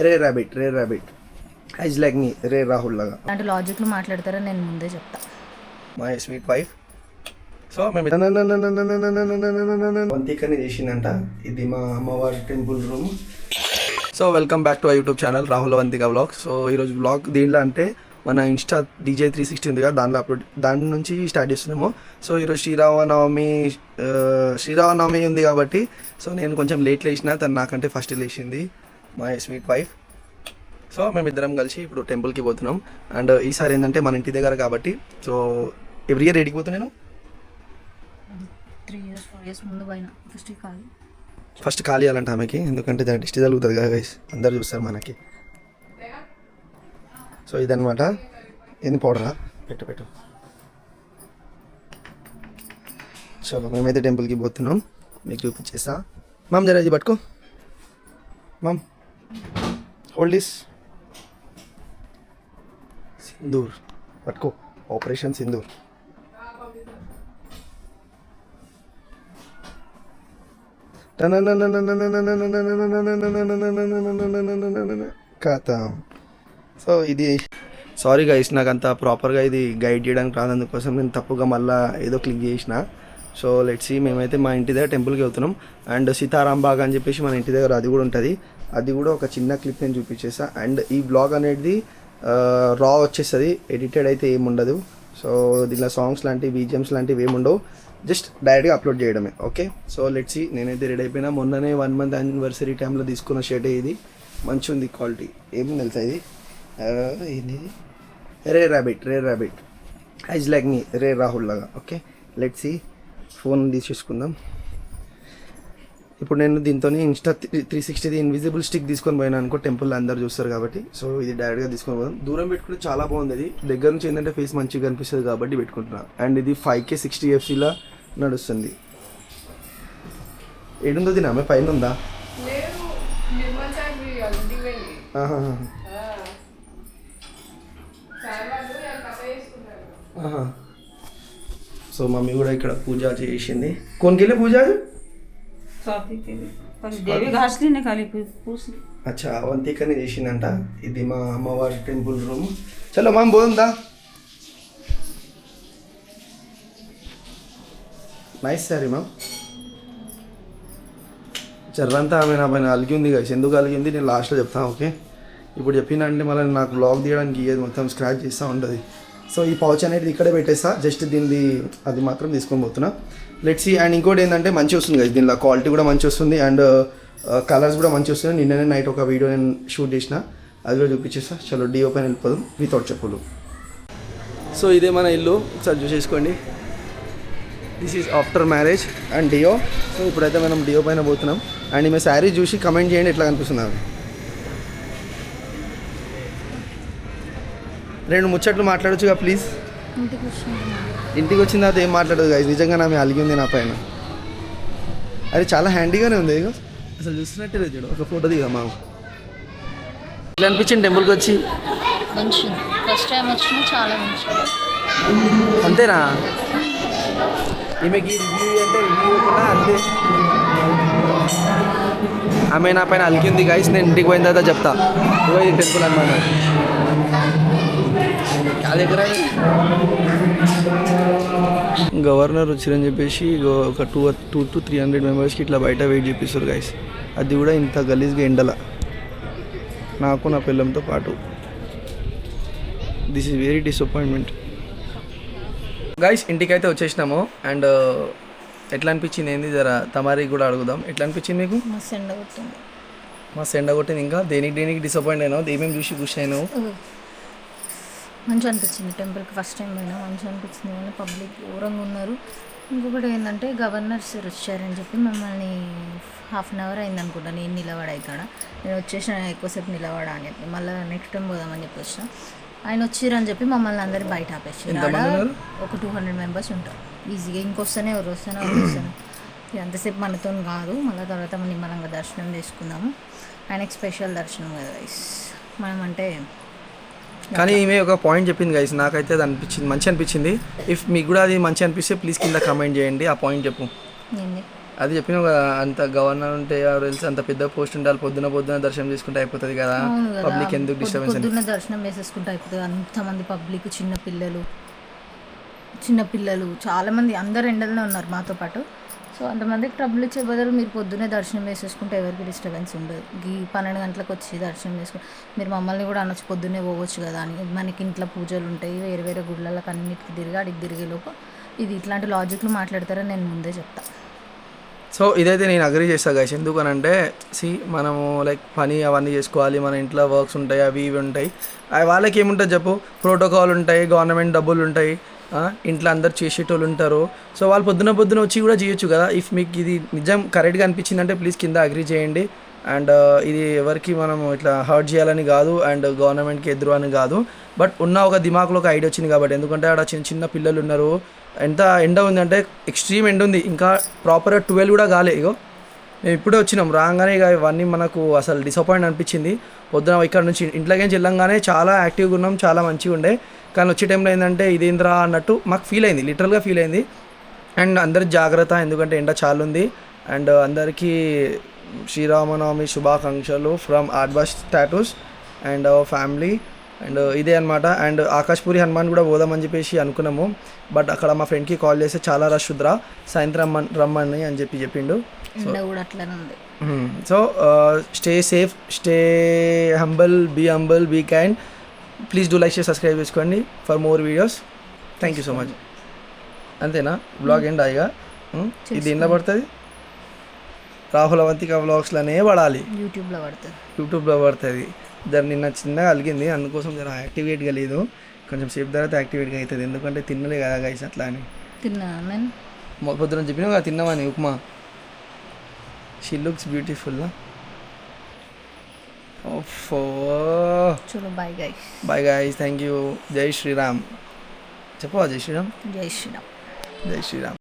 రే rabbit eyes like మీ రే రాహుల్ లాగా అంటే లాజిక్లు మాట్లాడతారని నేను ముందే చెప్తా. My sweet wife. సో మేము వంతికని చేసిందంట. ఇది మా అమ్మవారి temple room. So welcome back to YouTube channel Rahul Vantika vlog. So ఈరోజు వ్లాగ్ దీంట్లో అంటే మన ఇన్స్టా DJ 360 ఉంది కదా, దాని నుంచి స్టార్ట్ చేస్తున్నాము. సో ఈరోజు శ్రీరామనవమి ఉంది కాబట్టి సో నేను కొంచెం లేట్ లేచిన, తను నాకంటే ఫస్ట్ లేచింది మై స్వీట్ వైఫ్. సో మేమిద్దరం కలిసి ఇప్పుడు టెంపుల్కి పోతున్నాం. అండ్ ఈసారి ఏంటంటే మన ఇంటి దగ్గర కాబట్టి సో ఎవ్రీ ఇయర్ ఏడికి పోతా నేను 3 years 4 years ముందు పోయినా. ఫస్ట్ ఖాళీ అవ్వాలంట ఆమెకి, ఎందుకంటే దాని దిష్టి తగులుతుంది కదా గైస్, అందరు చూస్తారు మనకి. సో ఇదనమాట. ఏంది పౌడరా? పెట్టు. చలో మేమైతే టెంపుల్కి పోతున్నాం, మీకు చూపించేస్తా. మామ్ జరా ఇది పట్టుకో, మామ్ హోల్డ్ దిస్. సింధూర్ పట్టుకో, ఆపరేషన్ సింధూర్. ఖతం. సో ఇది సారీ గైస్, నాకు అంత ప్రాపర్గా ఇది గైడ్ చేయడానికి రాదు, అందుకోసం నేను తప్పుగా మళ్ళీ ఏదో క్లిక్ చేసిన. So let's see. మేమైతే మా ఇంటి దగ్గర టెంపుల్కి వెళ్తున్నాం. అండ్ సీతారాం బాగ్ అని చెప్పేసి మన ఇంటి దగ్గర అది కూడా ఉంటుంది. అది కూడా ఒక చిన్న క్లిప్ నేను చూపించేసా. అండ్ ఈ బ్లాగ్ అనేది రా వచ్చేస్తుంది, ఎడిటెడ్ అయితే ఏముండదు. సో దీనిలో సాంగ్స్ లాంటివి BGMs లాంటివి ఏముండవు, జస్ట్ డైరెక్ట్గా అప్లోడ్ చేయడమే. Okay, so let's see. నేనైతే రెడీ అయిపోయినా. మొన్ననే 1 month యానివర్సరీ టైంలో తీసుకున్న షర్ట్ ఇది, మంచిగా ఉంది క్వాలిటీ. ఏం తెలుసా ఇది? ఏంది? రే ర్యాబిట్ ఐజ్ లైక్ మీ రే రాహుల్ లాగా. Okay, let's see. ఫోన్ తీసేసుకుందాం. ఇప్పుడు నేను దీంతో ఇన్స్టా 360 ఇన్విజిబుల్ స్టిక్ తీసుకొని పోయినా అనుకో, టెంపుల్ అందరు చూస్తారు కాబట్టి. సో ఇది డైరెక్ట్గా తీసుకొని పోదాం. దూరం పెట్టుకుంటే చాలా బాగుంది. ఇది దగ్గర నుంచి ఏంటంటే ఫేస్ మంచిగా కనిపిస్తుంది కాబట్టి పెట్టుకుంటున్నా. అండ్ ఇది 5K 60 FCలా నడుస్తుంది. ఏడుందో దీని ఆమె పైన ఉందా? సో మమ్మీ కూడా ఇక్కడ పూజ చేసింది. కొనికెళ్ళే పూజ అచ్చా వంతికని చేసిందంట. ఇది మా అమ్మవారి టెంపుల్ రూమ్. చలో మామ్ పోదా. Nice sorry ma'am. చర్రంతా ఆమె నా పైన అలిగి ఉంది కదా, ఎందుకు అలిగింది నేను లాస్ట్లో చెప్తాను. ఓకే, ఇప్పుడు చెప్పినంటే మళ్ళీ నాకు బ్లాగ్ తీయడానికి ఇయ్యేది, మొత్తం స్క్రాచ్ చేస్తూ ఉంటుంది. సో ఈ పౌచ్ అనేది ఇక్కడే పెట్టేస్తా, జస్ట్ దీనిది అది మాత్రం తీసుకొని పోతున్నా. Let's see. అండ్ ఇంకోటి ఏంటంటే మంచి వస్తుంది కదా దీనిలో, క్వాలిటీ కూడా మంచి వస్తుంది అండ్ కలర్స్ కూడా మంచి వస్తుంది. నిన్ననే నైట్ ఒక వీడియో నేను షూట్ చేసిన, అది కూడా చూపించేస్తా. చలో డియో పైన వెళ్ళిపోదాం వితౌట్ చెప్పులు. సో ఇదే మన ఇల్లు, ఒకసారి చూసేసుకోండి. This is after marriage and డియో. సో ఇప్పుడైతే మనం డియో పైన పోతున్నాం. అండ్ ఈమె శారీ చూసి కమెంట్ చేయండి ఎట్లా కనిపిస్తుంది ఆమె. 2 ముచ్చట్లు మాట్లాడొచ్చుగా ప్లీజ్. ఇంటికి వచ్చిన తర్వాత ఏం మాట్లాడదు గాయస్, నిజంగా నా అలిగి ఉంది నా పైన. అది చాలా హ్యాండీగానే ఉంది. అసలు చూస్తున్నట్టే లేదు. ఒక ఫోటో దిగా మాకు ఇట్లా అనిపించింది టెంపుల్కి వచ్చి. ఫస్ట్ టైం వచ్చిన చాలా మంచిది. అంతేనా? ఈమెకి రివ్యూ అంటే రివ్యూ కూడా అంతే. ఆమె నా పైన అలిగింది గాయస్, నేను ఇంటికి పోయిన తర్వాత చెప్తా. ఇది టెంపుల్ అనమాట. గవర్నర్ వచ్చిరని చెప్పేసి ఒక 200 to 300 మెంబర్స్కి ఇట్లా బయట వెయిట్ చేపిస్తారు గైస్. అది కూడా ఇంత గలీజ్గా ఎండల, నాకు నా పిల్లంతో పాటు. This is very disappointment guys. ఇంటికైతే వచ్చేసినాము. అండ్ ఎట్లా అనిపించింది ఏంది జర తమారికి కూడా అడుగుదాం. ఎట్లా అనిపించింది మీకు? మస్తు ఎండ కొట్టింది. ఇంకా దేనికి డిసప్పాయింట్ అయినావు? ఏమేమి చూసి ఖుషి అయినావు? మంచిగా అనిపించింది. టెంపుల్కి ఫస్ట్ టైం పోయినా మంచిగా అనిపించింది. కానీ పబ్లిక్ దూరంగా ఉన్నారు. ఇంకొకటి ఏంటంటే గవర్నర్ సార్ వచ్చారని చెప్పి మమ్మల్ని 1/2 hour అయింది అనుకుంటా నేను నిలబడా ఇక్కడ. నేను వచ్చేసిన ఎక్కువసేపు నిలబడా అని చెప్పి, మళ్ళీ నెక్స్ట్ టైం పోదామని చెప్పి వచ్చిన. ఆయన వచ్చిరని చెప్పి మమ్మల్ని అందరూ బయట ఆపేసారు. ఒక 200 members ఉంటారు ఈజీగా. ఇంకొస్తేనే ఎవరు వస్తానో ఎంతసేపు మనతో కాదు. మళ్ళీ తర్వాత నిమ్మలంగా దర్శనం చేసుకుందాము. ఆయనకి స్పెషల్ దర్శనం కదా గైస్. మనం అంటే కానీ ఈమె ఒక పాయింట్ చెప్పింది గైస్, నాకైతే అది మంచి అనిపించింది. ఇఫ్ మీకు కూడా అది మంచి అనిపిస్తే ప్లీజ్ కింద కమెంట్ చేయండి. ఆ పాయింట్ చెప్పు. అది చెప్పినావు కదా, అంత గవర్నర్ ఉంటే ఎవరు తెలుసు అంత పెద్ద పోస్ట్ ఉండాలి, పొద్దున దర్శనం చేసుకుంటే అయిపోతుంది కదా, అవును కదా, పబ్లిక్ ఎందుకు డిస్టర్బెన్స్ అని. పొద్దున్న దర్శనం వేసేసుకుంటే అయిపోతుంది. అంతమంది పబ్లిక్, చిన్నపిల్లలు చాలామంది, అందరు ఎండల్లో ఉన్నారు మాతో పాటు. సో అంతమందికి ట్రబుల్ ఇచ్చే బదులు మీరు పొద్దున్నే దర్శనం వేసేసుకుంటే ఎవరికి డిస్టర్బెన్స్ ఉండదు. ఈ 12 గంటలకు వచ్చి దర్శనం చేసుకుని మీరు మమ్మల్ని కూడా అనొచ్చు పొద్దున్నే పోవచ్చు కదా అని. మనకి ఇంట్లో పూజలు ఉంటాయి, వేరే గుళ్ళకి అన్నిటికి తిరిగి అడిగి తిరిగేలోపు ఇది ఇట్లాంటి లాజిక్లు మాట్లాడతారని నేను ముందే చెప్తా. సో ఇదైతే నేను అగ్రీ చేస్తాను గైస్. ఎందుకనంటే మనము లైక్ పని అవన్నీ చేసుకోవాలి, మన ఇంట్లో వర్క్స్ ఉంటాయి, అవి ఇవి ఉంటాయి. వాళ్ళకి ఏముంటుంది చెప్పు, ప్రోటోకాల్ ఉంటాయి, గవర్నమెంట్ డబ్బులు ఉంటాయి, ఇంట్లో అందరు చేసేటోళ్ళు ఉంటారు. సో వాళ్ళు పొద్దున వచ్చి కూడా చేయొచ్చు కదా. ఇఫ్ మీకు ఇది నిజం కరెక్ట్గా అనిపించిందంటే ప్లీజ్ కింద అగ్రీ చేయండి. అండ్ ఇది ఎవరికి మనం ఇట్లా హర్ట్ చేయాలని కాదు, అండ్ గవర్నమెంట్కి ఎదురు అని కాదు, బట్ ఉన్న ఒక దిమాగ్లో ఒక ఐడియా వచ్చింది కాబట్టి. ఎందుకంటే ఆడ చిన్న పిల్లలు ఉన్నారు, ఎంత ఎండ ఉందంటే ఎక్స్ట్రీమ్ ఎండ ఉంది, ఇంకా ప్రాపర్గా 12 కూడా కాలే. ఇగో మేము ఇప్పుడే వచ్చినాం, రాగానే ఇక ఇవన్నీ మనకు అసలు డిసప్పాయింట్ అనిపించింది. పొద్దున ఇక్కడ నుంచి ఇంట్లోకి వెళ్ళంగానే చాలా యాక్టివ్గా ఉన్నాం, చాలా మంచిగా ఉండే. కానీ వచ్చే టైంలో ఏంటంటే ఇదేంద్రా అన్నట్టు మాకు ఫీల్ అయింది, లిటరల్గా ఫీల్ అయింది. అండ్ అందరి జాగ్రత్త, ఎందుకంటే ఎండ చాలా ఉంది. అండ్ అందరికీ శ్రీరామనవమి శుభాకాంక్షలు from Artboss tattoos and our family. And ఇదే అనమాట. అండ్ ఆకాశ్పూరి హనుమాన్ కూడా పోదామని చెప్పేసి అనుకున్నాము, బట్ అక్కడ మా ఫ్రెండ్కి కాల్ చేస్తే చాలా రష్ ఉద్రా, సాయంత్రం రమ్మని అని చెప్పిండు. కూడా అట్లనే ఉంది. So stay safe, stay humble, be kind. Please do like, share, subscribe చేసుకోండి for more videos. Thank you so much. అంతేనా, బ్లాగ్ ఏంటి హాయిగా. ఇది ఎన్న పడుతుంది, రాహుల్ అవంతిక వ్లాగ్స్లోనే పడాలి, యూట్యూబ్లో పడుతుంది. నిన్న చిన్నగా అలిగింది, అందుకోసం జర యాక్టివేట్గా లేదు, కొంచెం సేపు తర్వాత యాక్టివేట్గా అవుతుంది. ఎందుకంటే తిన్నలే కదా గైస్, అట్లా అని. పొద్దున చెప్పినా కదా తిన్నామని ఉప్మా. She looks beautiful. చలో bye guys. Bye guys, thank you. జై శ్రీరామ్ చెప్పవా? జై శ్రీరామ్. జై శ్రీరామ్. జై శ్రీరామ్.